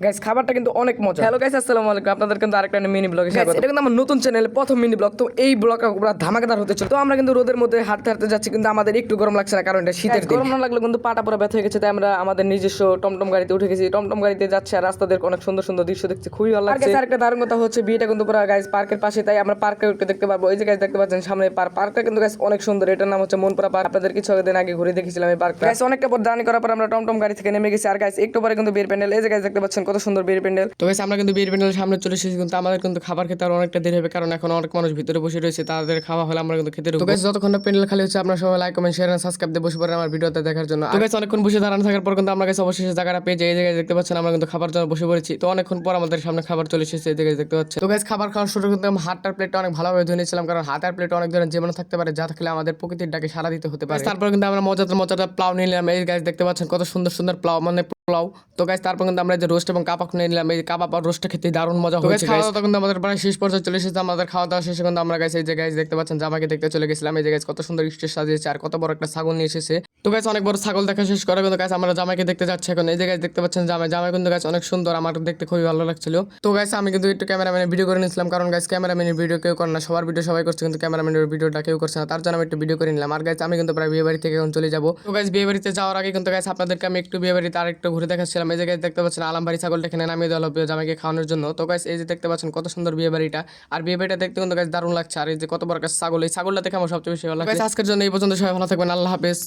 Guys খাবারটা কিন্তু অনেক মজা। হ্যালো গাইস, আসসালামু আলাইকুম, আপনাদের কিন্তু আরেকটা মিনি ব্লগে স্বাগত। এটা কিন্তু আমার নতুন চ্যানেলে প্রথম মিনি ব্লগ। তো এই ব্লগটা পুরো ধামাকাদার হতে চলে। তো আমরা কিন্তু রোদের মধ্যে হাঁটতে হাঁটতে যাচ্ছি, কিন্তু আমাদের একটু গরম লাগছে না, কারণ এটা শীতের দিন। গরম না লাগলে কিন্তু পাটা পুরো ব্যথা হয়ে গেছে, তাই আমরা আমাদের নিজস্ব টমটম গাড়িতে উঠে গেছি। টমটম গাড়িতে যাচ্ছে আর রাস্তাদের অনেক সুন্দর সুন্দর দৃশ্য দেখতে খুবই ভালো লাগছে। আর একটা দারুণ কথা হচ্ছে, বিয়েটা কিন্তু পুরো গাইস পার্কের পাশে, তাই আমরা পার্কে উঠে দেখতে পারবো। এই যে গাইস দেখতে পাচ্ছেন সামনে পার্কটা কিন্তু গাইস অনেক সুন্দর। এটার নাম হচ্ছে মনপুরা পার্ক। আপনাদের কিছু দিন আগে ঘুরে দেখেছিলাম এই পার্কটা। গাইস অনেকটা পর জার্নি করার পর আমরা টমটম গাড়ি থেকে নেমে গেছি। আর গাইস একটু পরে কিন্তু বিয়ের প্যান্ডেল। এই যে গাইস দেখতে পাচ্ছেন কত সুন্দর বিয়ের প্যান্ডেল। তো গাইস আমরা কিন্তু বিয়ের প্যান্ডেলের সামনে চলে এসেছি, কিন্তু আমাদের কিন্তু খাবার খেতে আর অনেকটা দেরি হবে, কারণ এখন অনেক মানুষ ভিতরে বসে রয়েছে। তাদের খাওয়া হলে আমরা কিন্তু খেতে ঢুকবো। তো গাইস যতক্ষণ না প্যান্ডেল খালি হচ্ছে, আপনারা সবাই like comment share and subscribe দিয়ে বসে পড়েন আমার ভিডিওতে দেখার জন্য। তো গাইস অনেকক্ষণ বসে দাঁড়ানো থাকার পর কিন্তু আমরা গাইস অবশেষে জায়গাটা পেয়ে যাই। এই জায়গায় দেখতে পাচ্ছেন আমরা কিন্তু খাবার জন্য বসে পড়েছি। তো অনেকক্ষণ পর আমাদের সামনে খাবার চলে এসেছে, এই জায়গায় দেখতে পাচ্ছেন। তো গাইস খাবার খাওয়ার শুরু কিন্তু আমি হাতটার প্লেটটা অনেক ভালোভাবে ধুয়ে নিয়েছিলাম, কারণ হাতের প্লেটে অনেক ধরনের জীবাণু থাকতে পারে, যা থাকলে আমাদের প্রকৃতির ডাকে সারা দিতে হতে পারে। তারপর কিন্তু আমরা মজাদার মজাদার প্লাউ নিলাম। এই গাইস দেখতে পাচ্ছেন কত সুন্দর সুন্দর প্লাউ, মানে পোলাও। তো গাইস তারপর কিন্তু আমরা যে রোস্ট এবং কাবাব নিয়ে নিলাম। এই কাবাব আর রোস্টটা খেতে দারুণ মজা হয়েছে। খাওয়া দাওয়া কিন্তু আমাদের প্রায় শেষ পর্যায়ে চলে এসেছে। আমাদের খাওয়া দাওয়া শেষে কিন্তু আমরা গাইস এই যে গাইস দেখতে পাচ্ছেন জামাইকে দেখতে চলে গেছিলাম। এই যে গাইস কত সুন্দর স্টেজ সাজিয়েছে আর কত বড় একটা ছাগল নিয়ে এসেছে। তো গাইস অনেক বড় ছাগল দেখা শেষ করে কিন্তু গাইস আমরা জামাইকে দেখতে যাচ্ছি এখন। এই যে গাইস দেখতে পাচ্ছেন জামাই কিন্তু গাইস অনেক সুন্দর, আমার দেখতে খুবই ভালো লাগছিল। তো গাইস আমি কিন্তু একটু ক্যামেরাম্যানের ভিডিও করে নিয়েছিলাম, কারণ গাইস ক্যামেরাম্যানের ভিডিও কেউ করে না, সবার ভিডিও সবাই করছে, কিন্তু ক্যামেরাম্যানের ভিডিওটা কেউ করছে না, তার জন্য আমি একটু ভিডিও করে নিলাম। আর গাইস আমি কিন্তু প্রায় বিয়ে বাড়ি থেকে এখন চলে যাবো। তো গাইস বিয়ে বাড়িতে যাওয়ার আগে কিন্তু গাইস আপনাদেরকে আমি একটু বিয়ে বাড়িতে আর একটু ঘুরে দেখাচ্ছিলাম। এই যে গাইস দেখতে পাচ্ছেন আলমবাড়ি ছাগলটা এখানে নামিয়ে দেওয়া হলো জামাইকে খাওয়ানোর জন্য। তো গাইস এই যে দেখতে পাচ্ছেন কত সুন্দর বিয়ে বাড়িটা, আর বিয়ে বাড়িটা দেখতে কিন্তু গাইস দারুণ লাগছে। আর এই যে কত বড় একটা ছাগল, এই ছাগলটা দেখে আমার সবচেয়ে বেশি ভালো লাগছে। আজকের জন্য এই পর্যন্ত, সবাই ভালো থাকবেন, আল্লাহ হাফেজ।